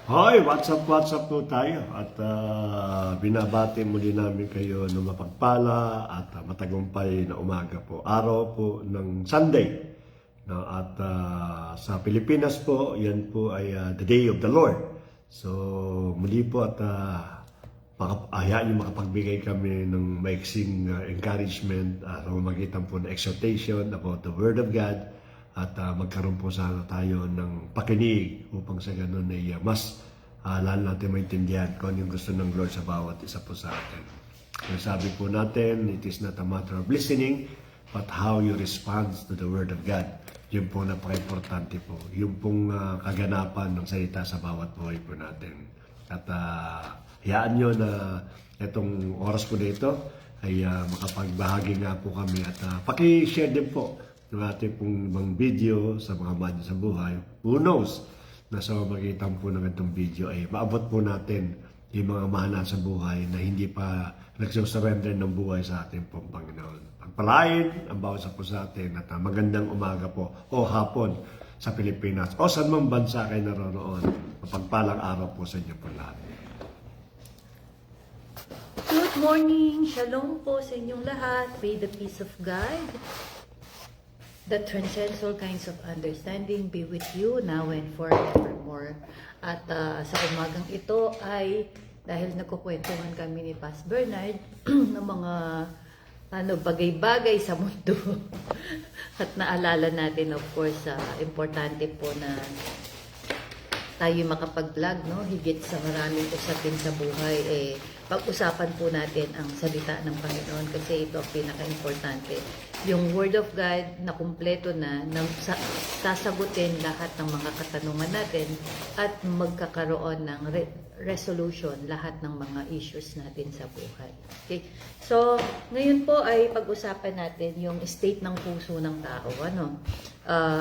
Hoy, what's up po tayo at binabati muli namin kayo ng mapagpala at matagumpay na umaga po. Araw po ng Sunday. No? At sa Pilipinas po, yan po ay the Day of the Lord. So muli po at hayaan nyo makapagbigay kami ng maiksing encouragement sa magitan po ng exhortation about the Word of God. At magkaroon po sana tayo ng pakinig upang sa ganun ay mas lalo natin maintindihan kung yung gusto ng Lord sa bawat isa po sa atin. Kaya sabi po natin, it is not a matter of listening, but how you respond to the Word of God. Yun po napaka-importante po. Yung pong kaganapan ng salita sa bawat buhay po natin. At hayaan nyo na itong oras po dito ay makapagbahagi nga po kami at paki-share din po ng ating pong ibang video sa mga madyo sa buhay. Who knows na sa magitan po ng itong video ay maabot po natin yung mga mahal sa buhay na hindi pa nagsusurrender ng buhay sa ating pong Panginoon. Pagpalain ang bawat isa po sa atin at magandang umaga po o hapon sa Pilipinas o saan mang bansa kayo naroon. Mapagpalang araw po sa inyo po lahat. Good morning! Shalom po sa inyong lahat. May the peace of God that transcends all kinds of understanding be with you now and forevermore. At sa umagang ito ay dahil nagkukwentuhan kami ni Pastor Bernard ng mga bagay-bagay sa mundo. At naalala natin of course importante po na tayo makapag-vlog, no? Higit sa maraming usapin sa buhay, pag-usapan po natin ang salita ng Panginoon kasi ito ang pinaka-importante. Yung Word of God na kumpleto na sasagutin lahat ng mga katanungan natin at magkakaroon ng resolution lahat ng mga issues natin sa buhay. Okay? So, ngayon po ay pag-usapan natin yung state ng puso ng tao. Ano?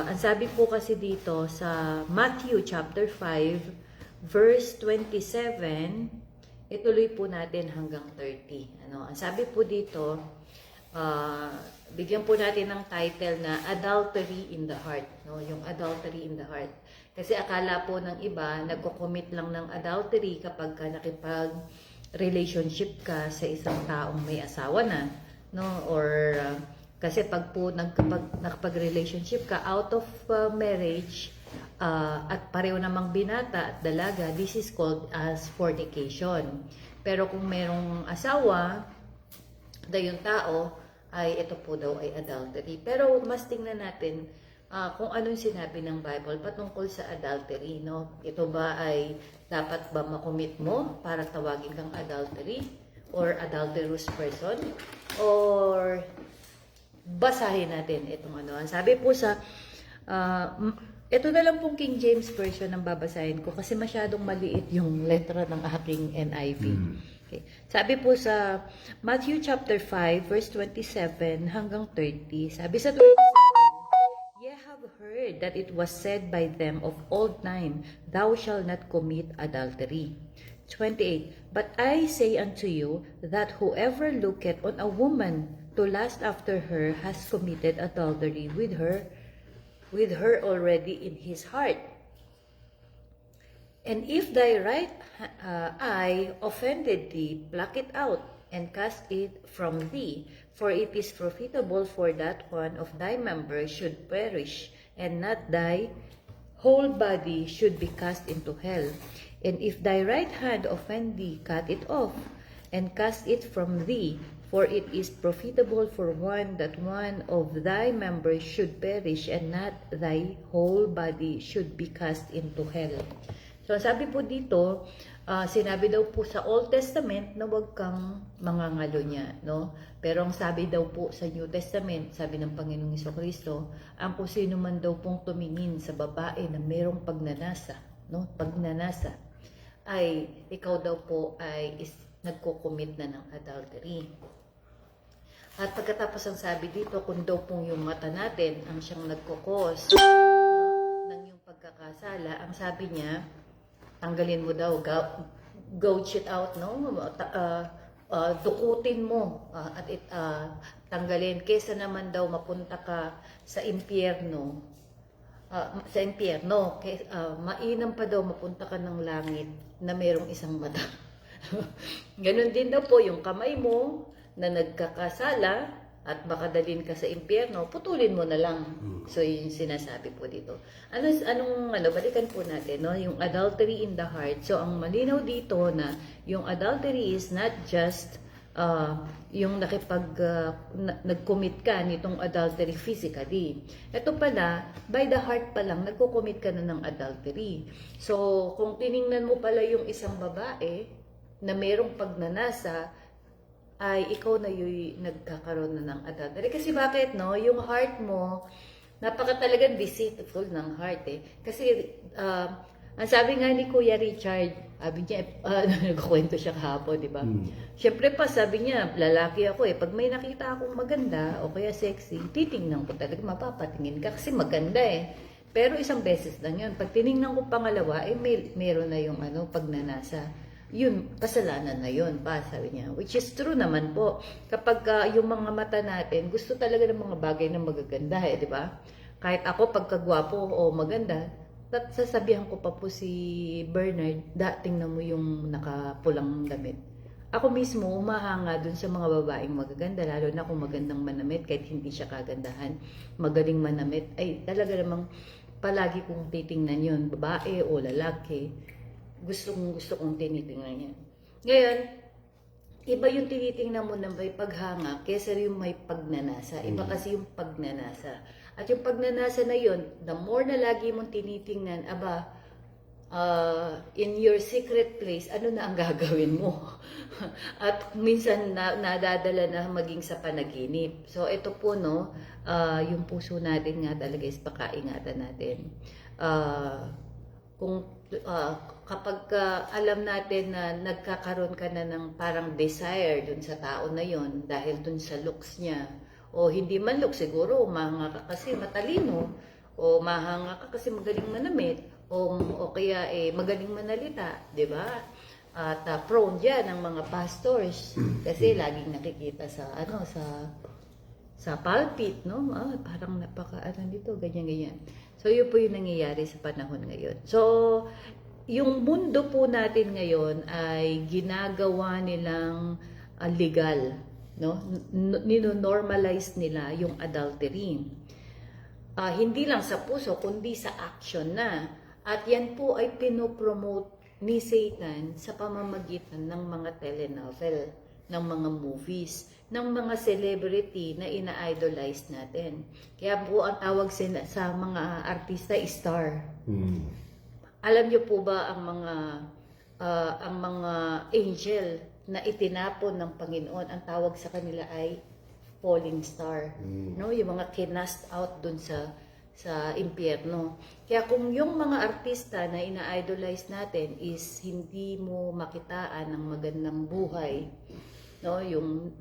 Ang sabi po kasi dito sa Matthew chapter 5 verse 27, ituloy po natin hanggang 30. Ano? Ang sabi po dito, bigyan po natin ng title na Adultery in the Heart. No? Yung adultery in the heart. Kasi akala po ng iba, nagko-commit lang ng adultery kapag ka nakipag-relationship ka sa isang taong may asawa na. No? Or kasi pag po nakapag-relationship ka out of marriage at pareho namang binata at dalaga, this is called as fornication. Pero kung merong asawa, yung tao, ay ito po daw ay adultery. Pero mas tingnan natin kung anong sinabi ng Bible patungkol sa adultery. No? Ito ba ay dapat ba makomit mo para tawagin kang adultery or adulterous person? Or basahin natin itong ano. Sabi po sa ito na lang pong King James Version ang babasahin ko kasi masyadong maliit yung letra ng aking NIV. Okay. Sabi po sa Matthew chapter 5 verse 27 hanggang 30. Sabi sa 27, "Ye have heard that it was said by them of old time, thou shalt not commit adultery." 28, "But I say unto you that whoever looketh on a woman to lust after her has committed adultery with her already in his heart. And if thy right eye offended thee, pluck it out, and cast it from thee. For it is profitable for that one of thy members should perish, and not thy whole body should be cast into hell. And if thy right hand offend thee, cut it off, and cast it from thee. For it is profitable for one that one of thy members should perish, and not thy whole body should be cast into hell." So, sabi po dito, sinabi daw po sa Old Testament na huwag kang mangangalo niya, no? Pero ang sabi daw po sa New Testament, sabi ng Panginoong Jesucristo, ang kung sino man daw pong tumingin sa babae na mayroong pagnanasa, no? Pagnanasa, ay ikaw daw po ay nagko-commit na ng adultery. At pagkatapos ang sabi dito, kung daw pong yung mata natin ang siyang nagkukos ng yung pagkakasala, ang sabi niya, tanggalin mo daw, gouge it out, no? Dukutin mo at tanggalin. Kesa naman daw mapunta ka sa impyerno sa impyerno. Mainam pa daw mapunta ka ng langit na merong isang mata. Ganon din daw po yung kamay mo na nagkakasala at baka dalhin ka sa impyerno, putulin mo na lang. So, yun yung sinasabi po dito. Balikan po natin, no? Yung adultery in the heart. So, ang malinaw dito na yung adultery is not just yung nag-commit ka nitong adultery physically. Ito pala, by the heart pa lang, nagko-commit ka na ng adultery. So, kung tiningnan mo pala yung isang babae na merong pagnanasa, ay ikaw na yung nagkakaroon na ng adultery. Kasi bakit, no? Yung heart mo, napaka talagang deceitful ng heart, eh. Kasi, ang sabi nga ni Kuya Richard, sabi niya, nagkukwento siya kahapon, di ba? Siyempre pa, sabi niya, lalaki ako eh. Pag may nakita akong maganda o kaya sexy, titingnan ko talaga, mapapatingin ka kasi maganda eh. Pero isang beses lang yun. Pag tiningnan ko pangalawa, eh meron na yung pagnanasa. Yun, kasalanan na yun pa, sabi niya. Which is true naman po. Kapag yung mga mata natin, gusto talaga ng mga bagay na magaganda eh, di ba? Kahit ako, pagkagwapo o maganda, sasabihan ko pa po si Bernard, tingnan mo yung nakapulang damit. Ako mismo, umahanga dun sa mga babaeng magaganda, lalo na kung magandang manamit, kahit hindi siya kagandahan, magaling manamit, ay talaga namang palagi kong titingnan yun, babae o lalaki. Gusto kong tinitingnan yan. Ngayon, iba yung tinitingnan mo na may paghanga kesa yung may pagnanasa. Iba kasi yung pagnanasa. At yung pagnanasa na yun, the more na lagi mong tinitingnan, in your secret place, ano na ang gagawin mo? At minsan nadadala na maging sa panaginip. So ito po, no, yung puso natin nga talaga is pakaingatan natin. Kapag alam natin na nagkakaroon ka na ng parang desire dun sa tao na yon dahil dun sa looks niya, o hindi man looks, siguro mahanga ka kasi matalino, o mahanga ka kasi magaling manamit, o kaya magaling manalita, di ba? At prone dyan ng mga pastors kasi laging nakikita sa pulpit, no? Parang dito, ganyan. So, yun po yung nangyayari sa panahon ngayon. So, yung mundo po natin ngayon ay ginagawa nilang legal, no? Nino-normalize nila yung adultery. Hindi lang sa puso, kundi sa action na. At yan po ay pinopromote ni Satan sa pamamagitan ng mga telenovel, ng mga movies, ng mga celebrity na ina-idolize natin. Kaya po ang tawag sa mga artista star. Alam niyo po ba ang mga angel na itinapon ng Panginoon, ang tawag sa kanila ay falling star. No, yung mga kinast out dun sa impyerno. Kaya kung yung mga artista na ina-idolize natin is hindi mo makitaan ng magandang buhay, no, yung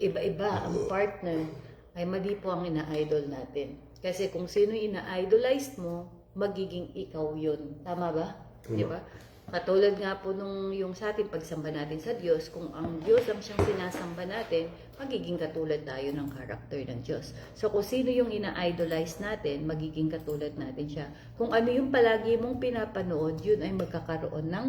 iba-iba ang partner, ay mali po ang ina-idol natin. Kasi kung sino ina-idolize mo, magiging ikaw yun. Tama ba? Di ba? Katulad nga po nung yung sa ating pagsamba natin sa Diyos, kung ang Diyos ang siyang sinasamba natin, magiging katulad tayo ng character ng Diyos. So kung sino yung ina-idolize natin, magiging katulad natin siya. Kung ano yung palagi mong pinapanood, yun ay magkakaroon ng,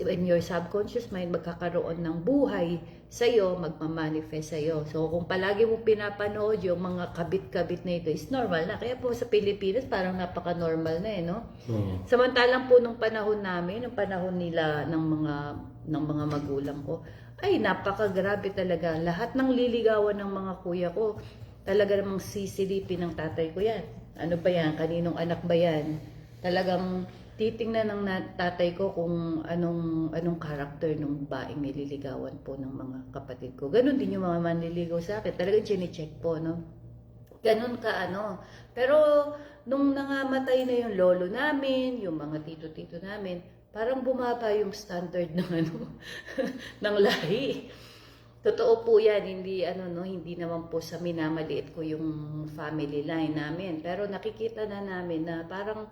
in your subconscious mind, magkakaroon ng buhay sa'yo, magmamanifest sa'yo. So, kung palagi mo pinapanood yung mga kabit-kabit na ito, is normal na. Kaya po sa Pilipinas, parang napaka-normal na no? Samantalang po nung panahon namin, nung panahon nila ng mga magulang ko, ay napaka-grabe talaga. Lahat ng liligawan ng mga kuya ko, talaga namang sisilipin ng tatay ko yan. Ano ba yan? Kaninong anak ba yan? Talagang titingnan ng tatay ko kung anong karakter ng babaeng nililigawan po ng mga kapatid ko. Ganon din yung mga manliligaw sa akin. Talagang chine-check po, no? Ganon ka, Pero, nung nangamatay na yung lolo namin, yung mga tito-tito namin, parang bumaba yung standard ng ng lahi. Totoo po yan, hindi naman po sa minamaliit ko yung family line namin. Pero nakikita na namin na parang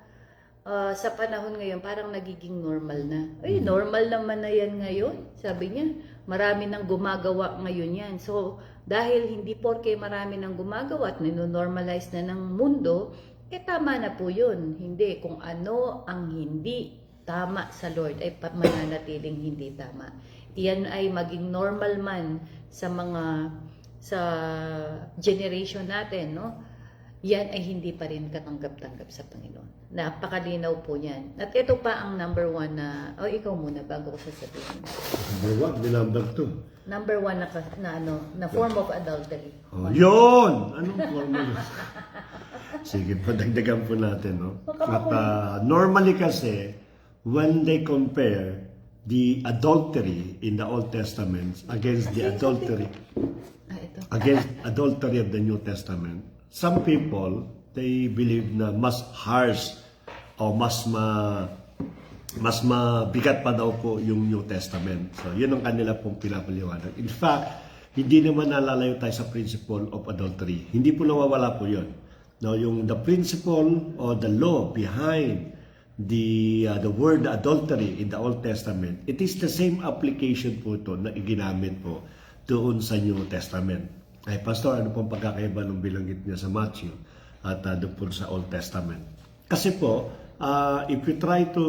sa panahon ngayon, parang nagiging normal na. Ay, normal naman na yan ngayon. Sabi niya, marami nang gumagawa ngayon yan. So, dahil hindi porke marami nang gumagawa at nino-normalize na ng mundo, tama na po yun. Hindi, kung ano ang hindi tama sa Lord ay mananatiling hindi tama. Iyan ay maging normal man sa generation natin, no? Yan ay hindi pa rin katanggap-tanggap sa Panginoon. Napakalinaw po yan. At ito pa ang number 1 na, ikaw muna bago ko sasabihin. Number 1, number 2. Number 1 na form of adultery. Oh, yun! Anong form yun? Sige po, dagdagan po natin. No? At normally kasi, when they compare the adultery in the Old Testament against the adultery of the New Testament, some people, they believe na mas harsh o mas mabigat pa daw po yung New Testament. So, yun ang kanila pong pinapaliwanag. In fact, hindi naman nalalayo tayo sa principle of adultery. Hindi po nawawala po yun. No, yung the principle or the law behind the word adultery in the Old Testament, it is the same application po ito na iginamit po doon sa New Testament. Ay, Pastor, ano pong pagkakaiba ng bilanggit niya sa Matthew at doon po sa Old Testament? Kasi po, if you try to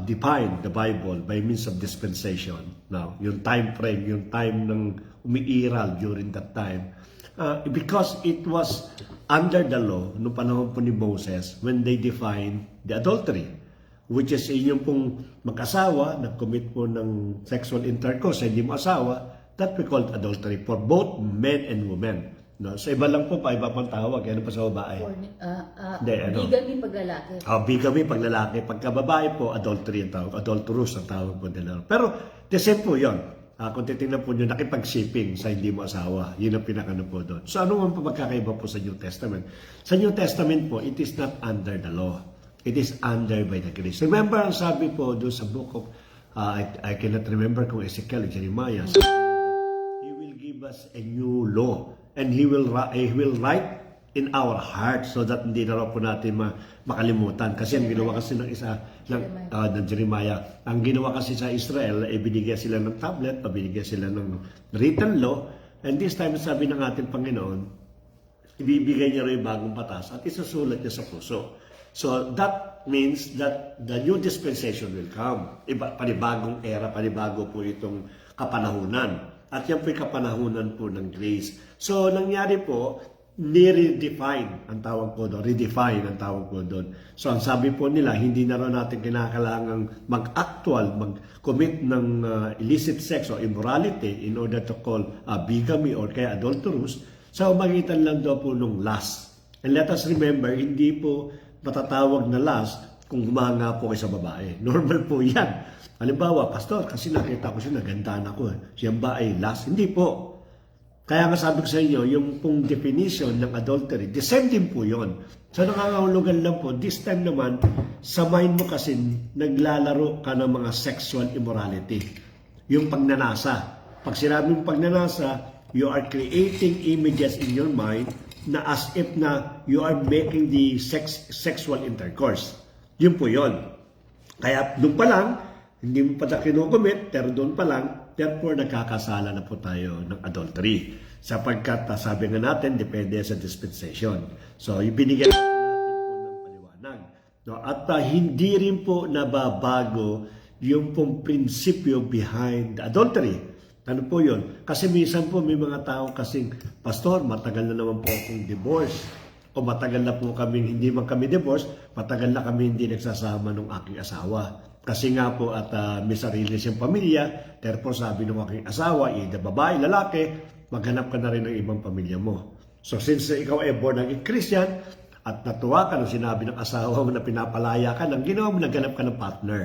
define the Bible by means of dispensation, now, yung time frame, yung time ng umiiral during that time, because it was under the law, noong panahon po ni Moses, when they defined the adultery, which is inyong pong mag-asawa, nag-commit po ng sexual intercourse sa hindi mo asawa, that we call adultery for both men and women. No? Sa iba lang po, iba pang tawag. Ano pa sa babae? Bigamy pag lalaki. Bigamy pag lalaki. Pagka babae po, adultery ang tawag. Adulterous ang tawag po nila. Pero, the same po yun. Kung titignan po nyo, nakipag-shipping sa hindi mo asawa. Yun ang pinakano po doon. So, ano ang pagkakaiba po sa New Testament? Sa New Testament po, it is not under the law. It is under by the grace. Remember, ang sabi po doon sa book of, I cannot remember kung Ezekiel or Jeremiah, us a new law and he will write in our heart so that hindi na raw po natin makalimutan kasi ang ginawa kasi ng Jeremiah, ang ginawa kasi sa Israel ay binigyan sila ng tablet o binigyan sila ng written law, and this time sabi ng ating Panginoon ibibigay niya rin yung bagong batas at isusulat niya sa puso. So that means that the new dispensation will come. Panibagong era, panibago po itong kapanahunan. At yan po yung kapanahunan po ng grace. So, nangyari po, ni-redefine ang tawag po doon. Redefine ang tawag po doon. So, ang sabi po nila, hindi na raw natin kinakailangang mag-commit ng illicit sex or immorality in order to call bigamy or kaya adulterous. So, magitan lang daw po nung lust. And let us remember, hindi po matatawag na lust kung humanga po kayo sa babae. Normal po yan. Halimbawa, Pastor, kasi nakita ko siya, nagandaan ako. Siya ba ay lust? Hindi po. Kaya nga sabi ko sa inyo, yung pong definition ng adultery, the same din po yun. So nakakahulugan lang po, this time naman, sa mind mo kasi naglalaro ka ng mga sexual immorality. Yung pagnanasa. Pag sinabi mong pagnanasa, you are creating images in your mind na as if na you are making the sexual intercourse. Yun po yun. Kaya doon pa lang, hindi mo pa na kinukomit, pero doon pa lang, therefore nagkakasala na po tayo ng adultery. Sapagkat, sabi nga natin, depende sa dispensation. So, ibinigyan natin po ng paliwanag. No? At hindi rin po nababago yung pong prinsipyo behind the adultery. Ano po yun? Kasi minsan po may mga tao kasing, Pastor, matagal na naman po akong divorce. O matagal na po kami, hindi man kami divorce, matagal na kami hindi nagsasama ng aking asawa. Kasi nga po at may sarili siyang pamilya, therefore sabi ng aking asawa, either babae, lalaki, maghanap ka na rin ng ibang pamilya mo. So since ikaw ay born again Christian, at natuwa ka nung sinabi ng asawa mo na pinapalaya ka, nang ginawa mo, naghanap ka ng partner.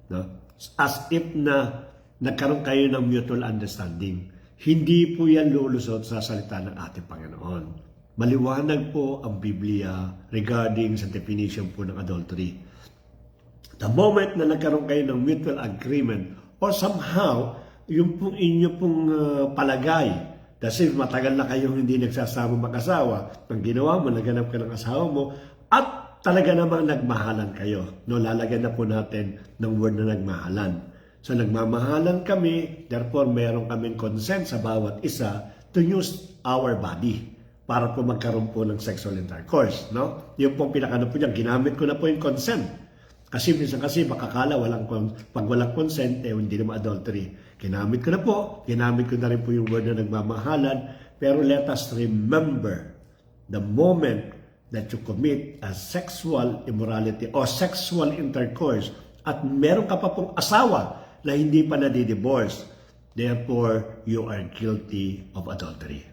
No? As if na nagkaroon kayo ng mutual understanding. Hindi po yan lulusot sa salita ng ating Panginoon. Maliwanag po ang Biblia regarding sa definition po ng adultery. The moment na nagkaroon kayo ng mutual agreement or somehow, yung pong inyo pong palagay, kasi matagal na kayong hindi nagsasama mag-asawa, ang ginawa mo, naganap ka ng asawa mo, at talaga namang nagmahalan kayo. No, lalagyan na po natin ng word na nagmahalan. So nagmamahalan kami, therefore meron kaming consent sa bawat isa to use our body. para po magkaroon po ng sexual intercourse, no? Yung pong pinakano po niyan, ginamit ko na po yung consent. Kasi minsan kasi makakala pag walang consent, hindi naman adultery. Ginamit ko na po, ginamit ko na rin po yung word na nagmamahalan, pero let us remember the moment that you commit a sexual immorality or sexual intercourse at meron ka pa pong asawa na hindi pa nadidivorce, therefore, you are guilty of adultery.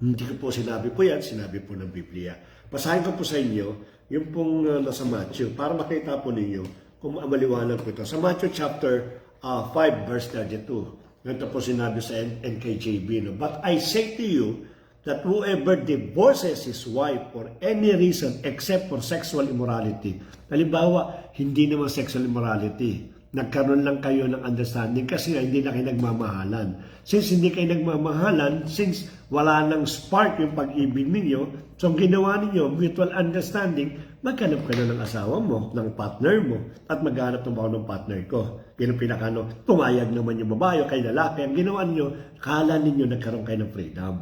Hindi ko po sinabi po yan, sinabi po ng Biblia. Basahin ko po sa inyo yung pong nasa Matthew para makita po ninyo kung maliwanag po ito. Sa Matthew chapter 5 verse 32, ito po sinabi sa NKJV, no? But I say to you that whoever divorces his wife for any reason except for sexual immorality. Halimbawa, hindi naman sexual immorality. Nagkaroon lang kayo ng understanding kasi hindi na kayo nagmamahalan. Since hindi kayo nagmamahalan, since wala nang spark yung pag-ibig ninyo, so ang ginawa ninyo, mutual understanding, maghanap ka na ng asawa mo, ng partner mo, at maghanap ng ako ng partner ko. Yan ang pinakano, pumayag naman yung babae, kayo lalaki, ang ginawa ninyo, kala ninyo nagkaroon kayo ng freedom.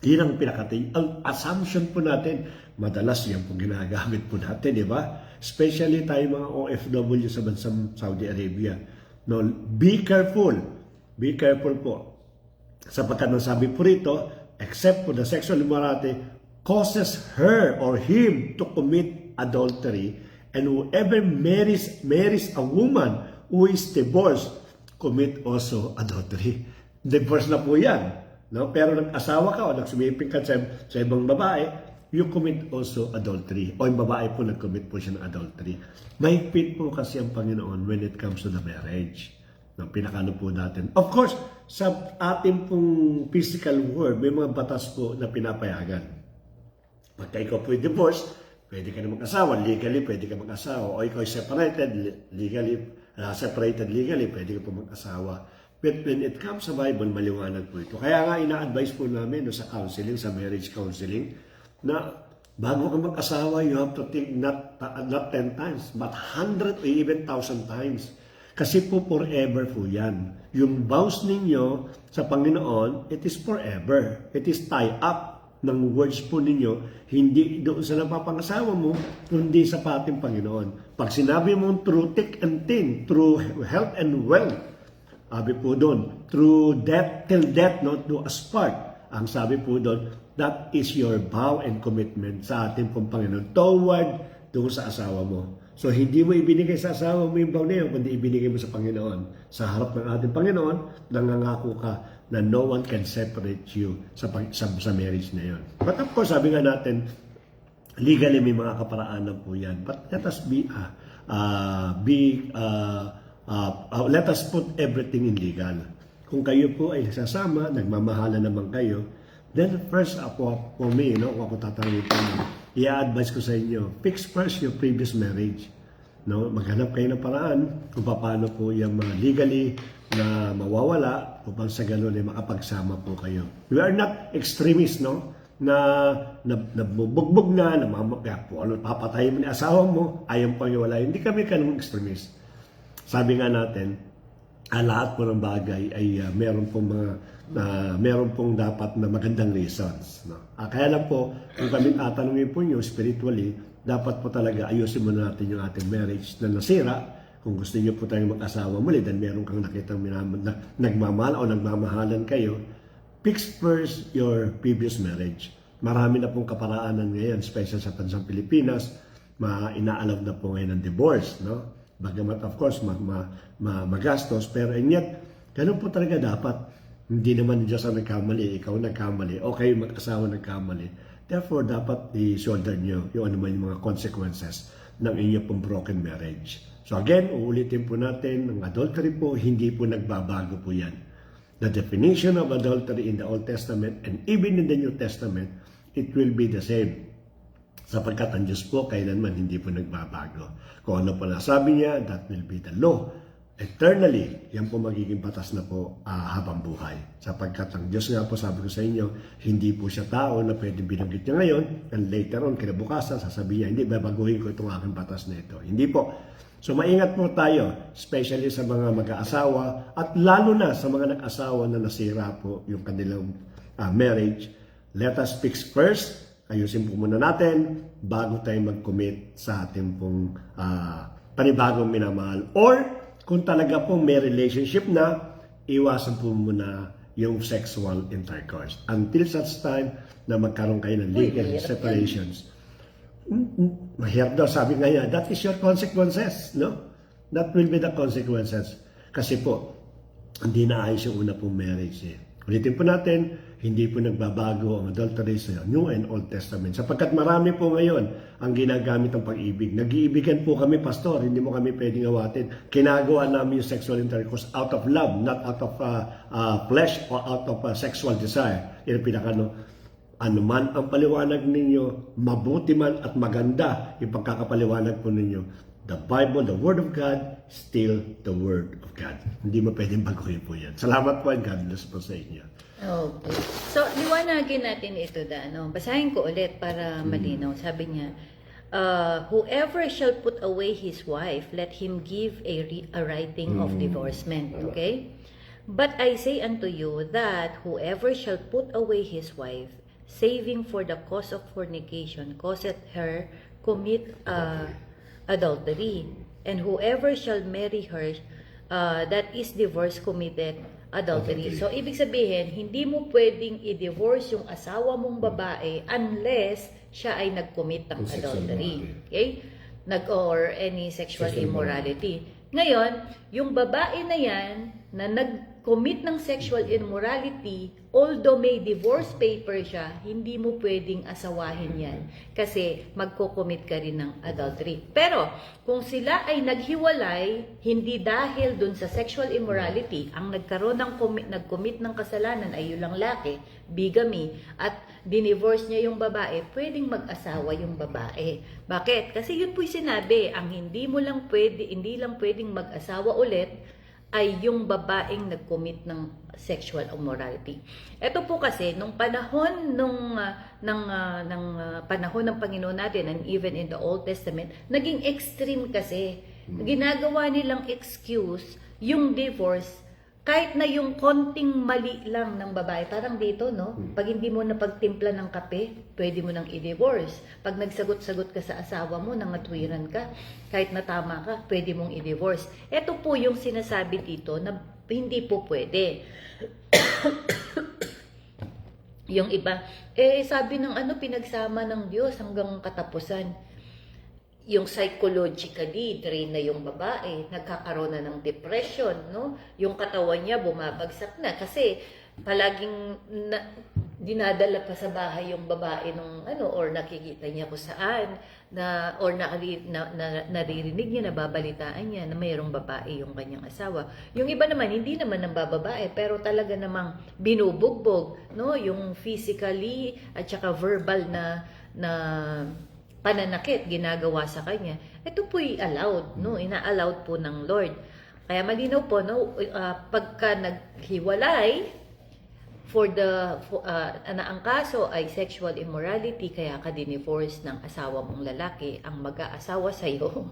Yan ang pinakating. Ang assumption po natin, madalas yan po ginagamit po natin, di ba? Especially tayo mga OFW sa bansang Saudi Arabia. No, be careful. Be careful po. Sapagkat ang sabi po rito, except for the sexual immorality, causes her or him to commit adultery, and whoever marries a woman who is divorced, commit also adultery. Divorce na po yan. No? Pero nag-asawa ka o nagsumiping ka sa ibang babae, you commit also adultery. O yung babae po nag-commit po siya ng adultery. Mahigpit po kasi ang Panginoon when it comes to the marriage. No, pinakano po natin. Of course, sa ating pong physical world, may mga batas po na pinapayagan. Pagka ikaw po divorce, pwede ka na mag-asawa. Legally, pwede ka mag-asawa. O ikaw separated legally, pwede ka po mag-asawa. But when it comes sa Bible, maliwanag po ito. Kaya nga ina-advise po namin sa counseling, sa marriage counseling, na bago ka mag-asawa, you have to think not 10 times, but 100 or even 1,000 times. Kasi po forever po yan. Yung vows ninyo sa Panginoon, it is forever. It is tie up ng words po ninyo, hindi doon sa napapangasawa mo, kundi sa pating Panginoon. Pag sinabi mo through thick and thin, through health and wealth, sabi po doon, through death, till death, not do us part. Ang sabi po doon, that is your vow and commitment sa ating pong Panginoon toward doon sa asawa mo. So, hindi mo ibinigay sa asawa mo yung vow na yun, kundi ibinigay mo sa Panginoon. Sa harap ng ating Panginoon, nangangako ka na no one can separate you sa marriage na yun. But of course, sabi nga natin, legally may mga kaparaanan po yan. But let us let us put everything in legal. Kung kayo po ay sasama, nagmamahala naman kayo, then first for me, kung ako tatanungin po, i-advise ko sa inyo, fix first your previous marriage. No? Maghanap kayo ng paraan kung paano po yung mga legally na mawawala upang sa ganun ay makapagsama po kayo. We are not extremists, no? Na nabubugbog na papatayin mo ni asawa mo, ayaw pang iwala. Hindi kami kanong extremist. Sabi nga natin, lahat po ng bagay ay meron pong dapat na magandang reasons. No? Kaya lang po, kung kami tatanungin po nyo spiritually, dapat po talaga ayusin mo natin yung ating marriage na nasira. Kung gusto niyo po tayong mag-asawa muli, then meron kang nakitang nagmamahal o nagmamahalan kayo, fix first your previous marriage. Marami na pong kaparaanan ngayon, especially sa bansang Pilipinas, ina-allow na po ngayon ng divorce. No? Bagamat of course magastos, pero and yet ganun po talaga dapat. Hindi naman Diyos ang nagkamali, ikaw nagkamali, o kayo mag-asawa nagkamali. Therefore dapat i-shoulder nyo yung mga consequences ng inyong pong broken marriage. So again, uulitin po natin, ang adultery po hindi po nagbabago po yan. The definition of adultery in the Old Testament and even in the New Testament, it will be the same. Sapagkat ang Diyos po kailanman hindi po nagbabago. Kung ano po nasabi niya, that will be the law. Eternally, yan po magiging batas na po habang buhay. Sapagkat ang Diyos nga po, sabi ko sa inyo, hindi po siya tao na pwede binanggit niya ngayon, and later on, kinabukasan, sasabihin niya, hindi, babaguhin ko itong aking batas na ito. Hindi po. So maingat po tayo, especially sa mga mag-aasawa, at lalo na sa mga nag-asawa na nasira po yung kanilang marriage. let us fix first. Ayusin po muna natin bago tayo mag-commit sa ating pong panibagong minamahal. Or kung talaga po may relationship na, iwasan po muna yung sexual intercourse until such time na magkaroon kayo ng legal separations. Mahirap daw, sabi nga niya, that is your consequences, no? That will be the consequences. Kasi po, hindi naayos yung una pong marriage. Ulitin po natin, hindi po nagbabago ang adultery sa New and Old Testament. Sapagkat marami po ngayon ang ginagamit ng pag-ibig. Nag-iibigan po kami, pastor, hindi mo kami pwedeng awatin. Kinagawa namin yung sexual intercourse out of love, not out of flesh or out of sexual desire. Yan ang pinakano. Ano man ang paliwanag ninyo, mabuti man at maganda yung pagkakapaliwanag po ninyo, the Bible, the Word of God, still the Word of God. Hindi mo pwedeng baguhin po yan. Salamat po and God bless po sa inyo. Okay. So, liwanagin natin ito, no? Basahin ko ulit para malinaw. Sabi niya, whoever shall put away his wife, let him give a writing of divorcement. Okay? But I say unto you that whoever shall put away his wife, saving for the cause of fornication, causeth her commit adultery. And whoever shall marry her, that is divorced, committed adultery. So, ibig sabihin, hindi mo pwedeng i-divorce yung asawa mong babae unless siya ay nag-commit ng adultery. Okay? Or any sexual immorality. Ngayon, yung babae na yan, na nag-commit ng sexual immorality, although may divorce paper siya, hindi mo pwedeng asawahin yan. Kasi magko-commit ka rin ng adultery. Pero, kung sila ay naghiwalay, hindi dahil dun sa sexual immorality, ang nagkaroon ng nag-commit ng kasalanan ay yung laki, bigamy, at dinivorce niya yung babae, pwedeng mag-asawa yung babae. Bakit? Kasi yun po'y sinabi, ang hindi lang pwedeng mag-asawa ulit, ay yung babaeng nag-commit ng sexual immorality. Ito po kasi nung panahon panahon ng Panginoon natin, and even in the Old Testament, naging extreme kasi. Ginagawa nilang excuse yung divorce kahit na yung konting mali lang ng babae. Parang dito, no? Pag hindi mo napagtimpla ng kape, pwede mo nang i-divorce. Pag nagsagot-sagot ka sa asawa mo, nangatwiran ka, kahit na tama ka, pwede mong i-divorce. Ito po yung sinasabi dito na hindi po pwede. Yung iba, sabi ng pinagsama ng Diyos hanggang katapusan. Yung psychologically, drain na yung babae, nagkakaroon na ng depression, no? Yung katawan niya bumabagsak na kasi palaging dinadala pa sa bahay yung babae nung or nakikita niya kung saan or naririnig niya, nababalitaan niya na mayroong babae yung kanyang asawa. Yung iba naman hindi naman ng bababae pero talaga namang binubugbog, no? Yung physically at saka verbal na pananakit ginagawa sa kanya. Ito po'y allowed, no? Ina-allowed po ng Lord. Kaya malinaw po, no? Pagka naghiwalay, ang kaso ay sexual immorality, kaya ka dinivorce ng asawa mong lalaki, ang mag-aasawa sa'yo,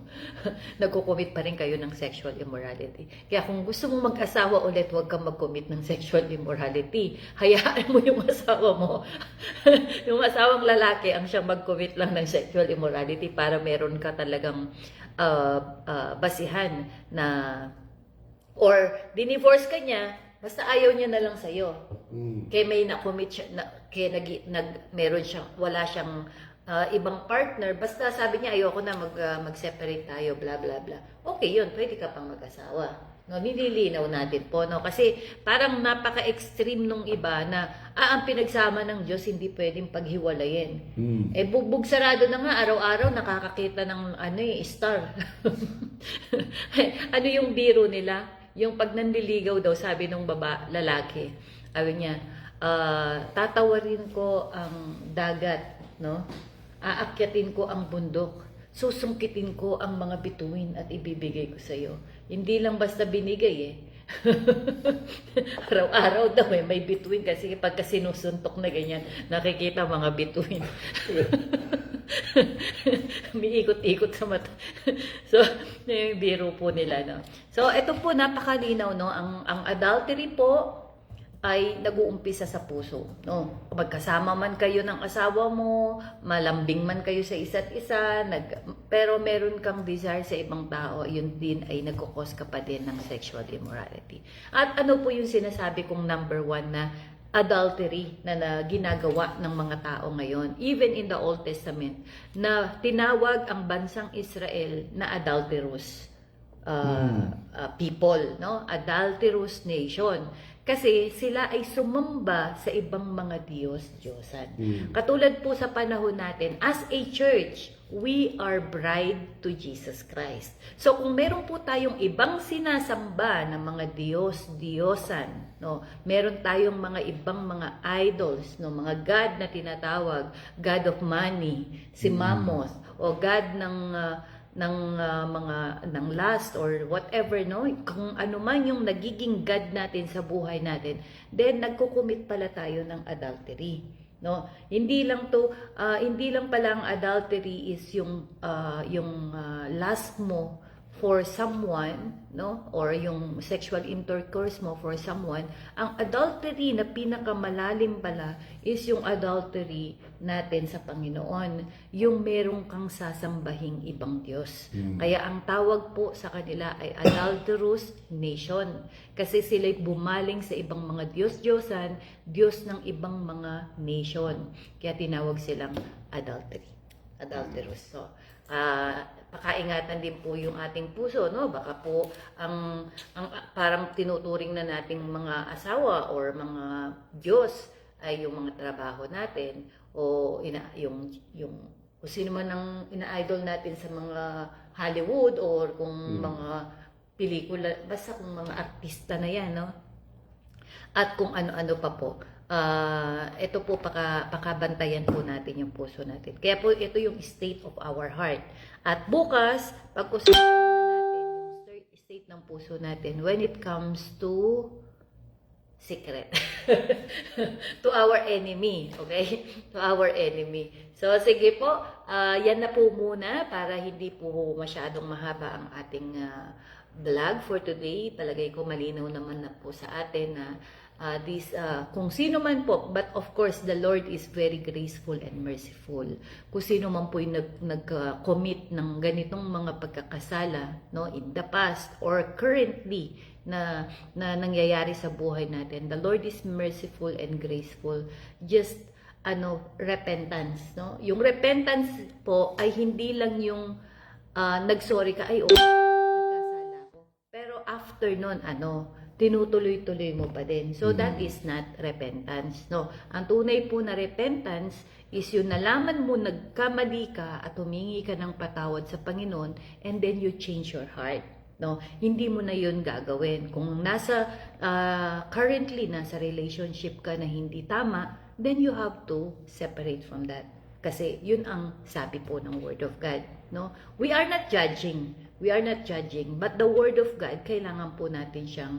nagkukumit pa rin kayo ng sexual immorality. Kaya kung gusto mong mag-asawa ulit, huwag kang mag-commit ng sexual immorality. Hayaan mo yung asawa mo. Yung asawang lalaki ang siyang mag-commit lang ng sexual immorality para meron ka talagang basihan na or dinivorce ka niya, basta ayaw niya na lang sa'yo. Kaya may na-commit siya, wala siyang ibang partner, basta sabi niya, ayoko na mag-separate tayo, bla bla bla. Okay yun, pwede ka pang mag-asawa. No, nililinaw natin po, no? Kasi parang napaka-extreme nung iba na, ang pinagsama ng Diyos, hindi pwedeng paghiwalayin. Bugbog sarado na nga, araw-araw nakakakita ng star. Ano yung biro nila? Yung pag nanliligaw daw, sabi nung lalaki, sabi niya, tatawarin ko ang dagat, no? Aakyatin ko ang bundok, susungkitin ko ang mga bituin at ibibigay ko sa iyo. Hindi lang basta binigay Araw-araw daw may bituin kasi pagka sinusuntok na ganyan, nakikita mga bituin. Umiikot-ikot sa mata. So, yung biro po nila, no? So, ito po napakalinaw, no? Ang adultery po, ay nag-uumpisa sa puso, no? Magkasama man kayo ng asawa mo, malambing man kayo sa isa't isa, pero meron kang desire sa ibang tao, yun din ay nagkukos ka pa din ng sexual immorality. At ano po yung sinasabi kong number 1 na adultery na ginagawa ng mga tao ngayon, even in the Old Testament, na tinawag ang bansang Israel na adulterous people, no? Adulterous nation. Kasi sila ay sumamba sa ibang mga Diyos-Diyosan. Katulad po sa panahon natin, as a church, we are bride to Jesus Christ. So kung meron po tayong ibang sinasamba ng mga Diyos-Diyosan, no, meron tayong mga ibang mga idols, no, mga God na tinatawag, God of money, si Mammoth, o God ng lust or whatever, no, kung ano man yung nagiging God natin sa buhay natin, then nagko-commit pala tayo ng adultery, no? Hindi lang pala ang adultery is yung lust mo for someone, no, or yung sexual intercourse mo for someone. Ang adultery na pinakamalalim pala is yung adultery natin sa Panginoon, yung merong kang sasambahing ibang Diyos. Kaya ang tawag po sa kanila ay adulterous nation, kasi sila'y bumaling sa ibang mga Diyos-Diyosan, Diyos ng ibang mga nation. Kaya tinawag silang adulterous. So, pakaingatan din po yung ating puso, no? Baka po ang parang tinuturing na nating mga asawa or mga Diyos ay yung mga trabaho natin, o yung kung sino man ang ina-idol natin sa mga Hollywood or kung mga pelikula, basta kung mga artista na yan, no? At kung ano-ano pa po. Ito po, pakabantayan po natin yung puso natin. Kaya po, ito yung state of our heart. At bukas, pag-usapan natin yung state ng puso natin when it comes to secret. To our enemy, okay? To our enemy. So, sige po, yan na po muna para hindi po masyadong mahaba ang ating vlog for today. Palagay ko malinaw naman na po sa atin na kung sino man po, but of course the Lord is very graceful and merciful. Kung sino man po yung nag-commit ng ganitong mga pagkakasala, no, in the past or currently na nangyayari sa buhay natin, the Lord is merciful and graceful. Just repentance, no? Yung repentance po ay hindi lang yung nagsorry ka, ay nagkasala ko. Pero after nun, tinutuloy-tuloy mo pa din. So that is not repentance, no? Ang tunay po na repentance is yung nalaman mo nagkamali ka at humingi ka ng patawad sa Panginoon, and then you change your heart, no? Hindi mo na yun gagawin. Kung currently nasa relationship ka na hindi tama, then you have to separate from that. Kasi yun ang sabi po ng Word of God, no? We are not judging, but the Word of God, kailangan po natin siyang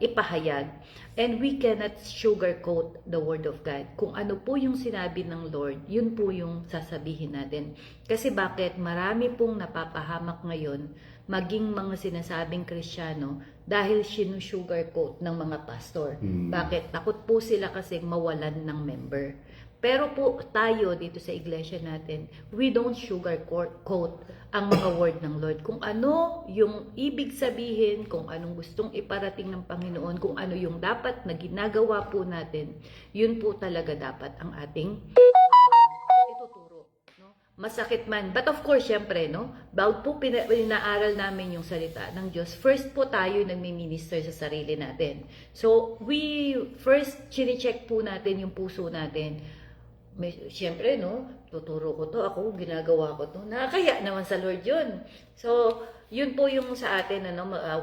ipahayag. And we cannot sugarcoat the Word of God. Kung ano po yung sinabi ng Lord, yun po yung sasabihin natin. Kasi bakit? Marami pong napapahamak ngayon, maging mga sinasabing Kristiyano, dahil sinusugarcoat ng mga pastor. Bakit? Takot po sila kasi mawalan ng member. Pero po tayo dito sa iglesia natin, we don't sugarcoat ang mga word ng Lord. Kung ano yung ibig sabihin, kung anong gustong iparating ng Panginoon, kung ano yung dapat na ginagawa po natin, yun po talaga dapat ang ating ituturo. No? Masakit man. But of course, syempre, no? Bago po pinaaral namin yung salita ng Diyos, first po tayo nagmi-minister sa sarili natin. So, we first chine-check po natin yung puso natin. Siyempre, no, tuturo ko to, ako ginagawa ko to, nakakaya naman sa Lord yun. So, yun po yung sa atin,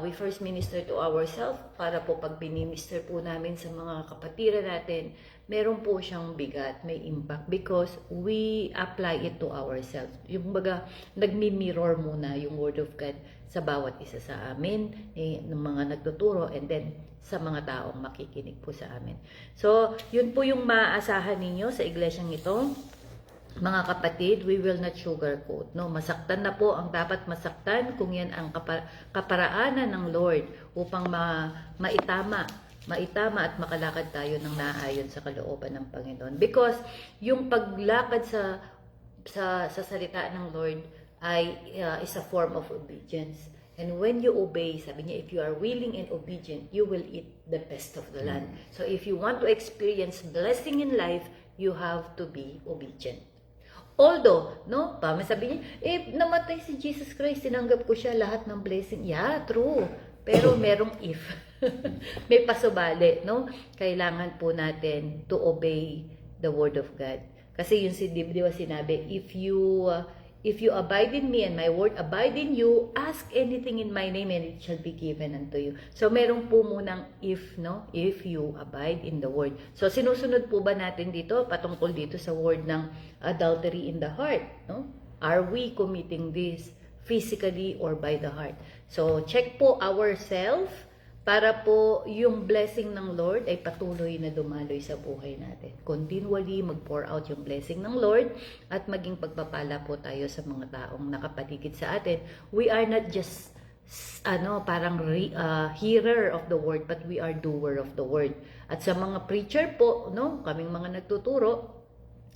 we first minister to ourselves, para po pag biniminister po namin sa mga kapatiran natin, meron po siyang bigat, may impact, because we apply it to ourselves. Yung baga, nagmi-mirror muna yung Word of God sa bawat isa sa amin, ng mga nagtuturo, and then sa mga taong makikinig po sa amin. So, yun po yung maaasahan ninyo sa iglesyang ito. mga kapatid, we will not sugarcoat. No? Masaktan na po ang dapat masaktan kung yan ang kaparaanan ng Lord upang maitama at makalakad tayo ng naayon sa kalooban ng Panginoon. Because yung paglakad sa salita ng Lord ay is a form of obedience. And when you obey, sabi niya, if you are willing and obedient, you will eat the best of the land. So if you want to experience blessing in life, you have to be obedient. Although, no, sabi niya, namatay si Jesus Christ, tinanggap ko siya lahat ng blessing. Yeah, true. Pero merong if. May pasubali, no? Kailangan po natin to obey the word of God. Kasi yung di ba sinabi, if you abide in me and my word abide in you, ask anything in my name and it shall be given unto you. So meron po munang if, no? If you abide in the word. So sinusunod po ba natin dito patungkol dito sa word ng adultery in the heart, no? Are we committing this physically or by the heart? So check po ourselves para po yung blessing ng Lord ay patuloy na dumaloy sa buhay natin. Continually mag-pour out yung blessing ng Lord at maging pagpapala po tayo sa mga taong nakapaligid sa atin. We are not just parang hearer of the word, but we are doer of the word. At sa mga preacher po, no, kaming mga nagtuturo,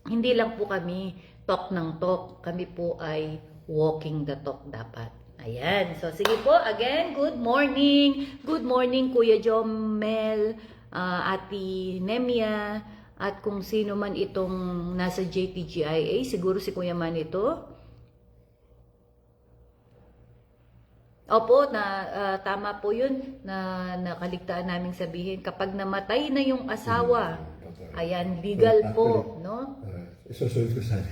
hindi lang po kami talk ng talk, kami po ay walking the talk dapat. Ayan. So, sige po. Again, good morning. Good morning, Kuya Jomel, Ate Nemia, at kung sino man itong nasa JTGIA, siguro si Kuya man ito. Opo, tama po yun na nakaligtaan naming sabihin. Kapag namatay na yung asawa, ayan, legal po, no? Isusunod ko sana.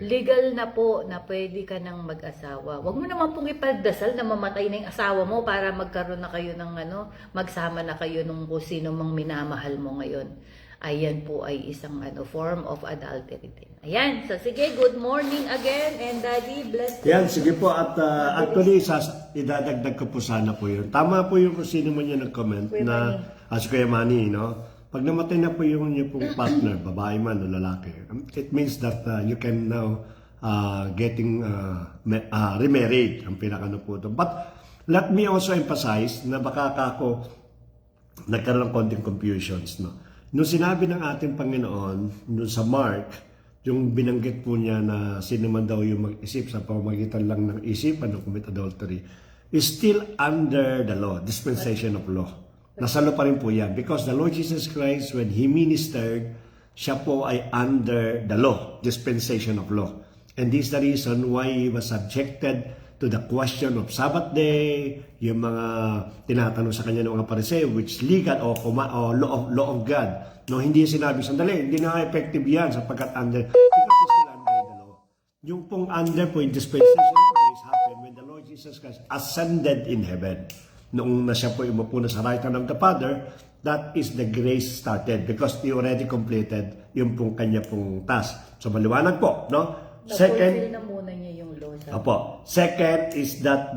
Legal na po na pwede ka nang mag-asawa. Huwag mo naman pong ipagdasal na mamatay na yung asawa mo para magkaroon na kayo ng magsama na kayo nung kung sino mang minamahal mo ngayon. Ayan po ay isang form of adultery din. Ayan, so sige, good morning again and Daddy, bless you. Yan, sige po. At actually, idadagdag ko po sana po yun. Tama po yung kung sino man yung nag-comment na si Kuya Manny, no? Pag namatay na po yung pong partner, babae man o lalaki, it means that you can now getting remarried, ang pinakano po ito. But let me also emphasize na baka ako nagkaroon ng konting confusions. No? Nung sinabi ng ating Panginoon, nung sa Mark, yung binanggit po niya na sino man daw yung mag-isip sa pamamagitan lang ng isipan ng commit adultery, is still under the law, dispensation of law. Nasalo pa rin po yan. Because the Lord Jesus Christ, when He ministered, siya po ay under the law, dispensation of law. And this is the reason why He was subjected to the question of Sabbath day, yung mga tinatanong sa kanya ng mga Pariseo, which legal o law of God. No, hindi sinabi, sandali, hindi na effective yan sapagkat under, because it's still under the law. Yung pong under po, yung dispensation of grace happened when the Lord Jesus Christ ascended in heaven. Noong na siya po umupo na sa right hand of the Father, that is the grace started because He already completed yung pong kanya pong task. So maliwanag po, no? Second, na muna niya yung law. Opo. Second is that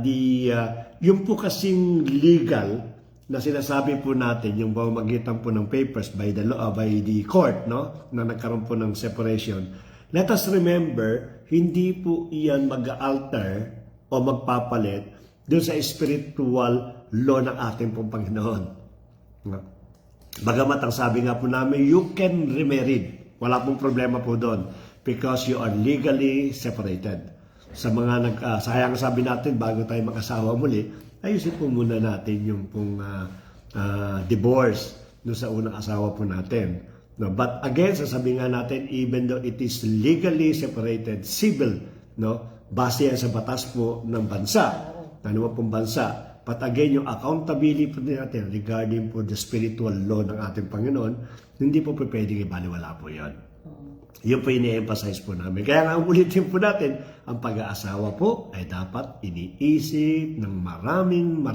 yung po kasing legal na sinasabi po natin, yung pamamagitan po ng papers by the law, by the court, no? Na nagkaroon po ng separation. Let us remember, hindi po iyan mag-alter o magpapalit doon sa spiritual law ng ating pong Panginoon. Bagamat ang sabi nga po namin, you can remarry. Wala pong problema po doon because you are legally separated. Sa mga sayang sabi natin, bago tayo mag-asawa muli, ayusin po muna natin yung pong divorce doon sa unang asawa po natin. No, but again, sasabihin nga natin, even though it is legally separated, civil, no, base yan sa batas po ng bansa. Ano pong bansa. But again, yung accountability po natin regarding po the spiritual law ng ating Panginoon, hindi po pwedeng ibaliwala po yan. Yun po ini-emphasize po namin. Kaya nga ulitin po natin, ang pag-aasawa po ay dapat iniisip ng maraming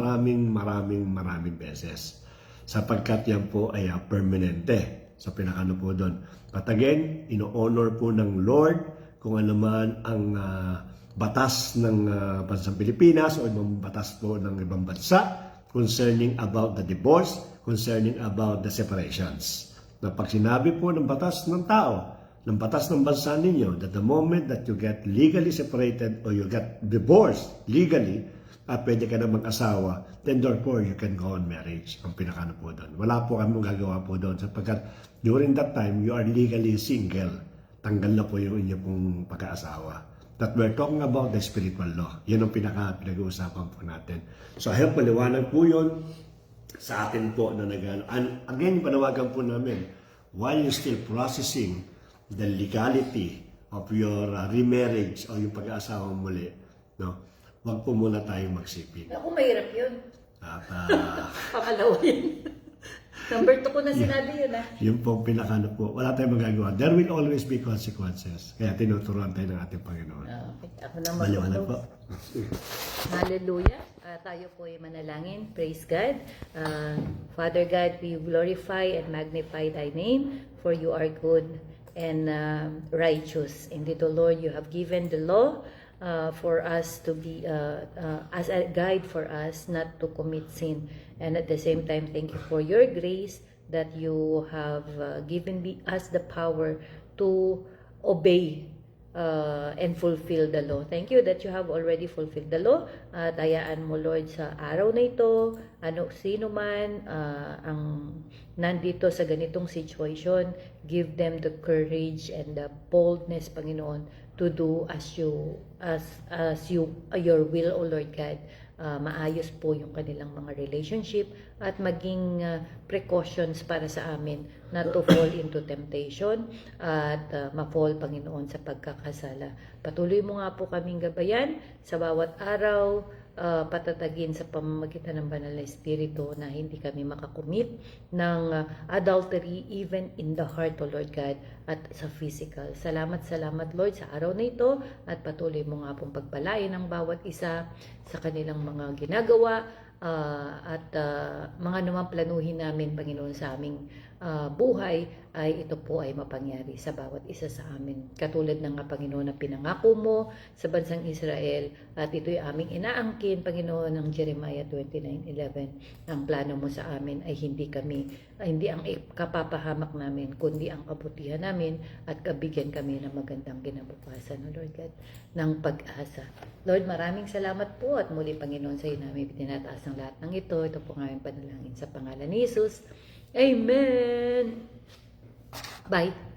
beses. Sapagkat yan po ay permanente sa pinakano po doon. But again, ino-honor po ng Lord kung ano man ang batas ng bansang Pilipinas o ibang batas po ng ibang bansa concerning about the divorce, concerning about the separations. Na pag sinabi po ng batas ng tao, ng batas ng bansa ninyo that the moment that you get legally separated or you get divorced legally, pwede ka na mag-asawa, then therefore you can go on marriage. Ang pinakano po doon. Wala po kami gagawa po doon sapagkat during that time, you are legally single. Tanggal na po yung inyo pong pag-aasawa. That we're talking about the spiritual law. Yun ang pinag-uusapan po natin. So I hope maliwanag po yun sa atin po na nag-ano. And again, panawagan po namin, while you're still processing the legality of your remarriage o yung pag-aasawa muli, no? Wag po muna tayong magsipin. Ako, mahirap yun. At Pangalawa yun. Number 2 ko na sinabi yun, yun po ang pinakano po. Wala tayong magagawa. There will always be consequences. Kaya tinuturuan tayo ng ating Panginoon. Okay. Ako na Maliwanag po. Hallelujah. Tayo po ay manalangin. Praise God. Father God, we glorify and magnify Thy name, for You are good and righteous. Indeed, O Lord, You have given the law for us to be as a guide for us not to commit sin. And at the same time, thank You for Your grace that You have given us the power to obey and fulfill the law. Thank You that You have already fulfilled the law. At hayaan mo, Lord, sa araw na ito, sino man ang nandito sa ganitong situation, give them the courage and the boldness, Panginoon, to do as your will, O Lord God. Maayos po yung kanilang mga relationship at maging precautions para sa amin not to fall into temptation at ma-fall, Panginoon, sa pagkakasala. Patuloy mo nga po kaming gabayan sa bawat araw, patatagin sa pamamagitan ng banal na Espiritu na hindi kami makakumit ng adultery even in the heart, O Lord God, at sa physical. Salamat, Lord, sa araw na ito at patuloy mo nga pong pagpalain ang bawat isa sa kanilang mga ginagawa at mga naman planuhin namin, Panginoon, sa aming buhay ay ito po ay mapangyari sa bawat isa sa amin. Katulad ng Panginoon na pinangako mo sa bansang Israel at ito'y aming inaangkin, Panginoon, ng Jeremiah 29:11. Ang plano mo sa amin ay hindi ang kapapahamak namin, kundi ang kabutihan namin at kabigyan kami ng magandang kinabukasan, O Lord God, ng pag-asa. Lord, maraming salamat po at muli, Panginoon, sa iyo namin tinataas ang lahat ng ito. Ito po ang aming panalangin sa pangalan ni Jesus. Amen. Bye.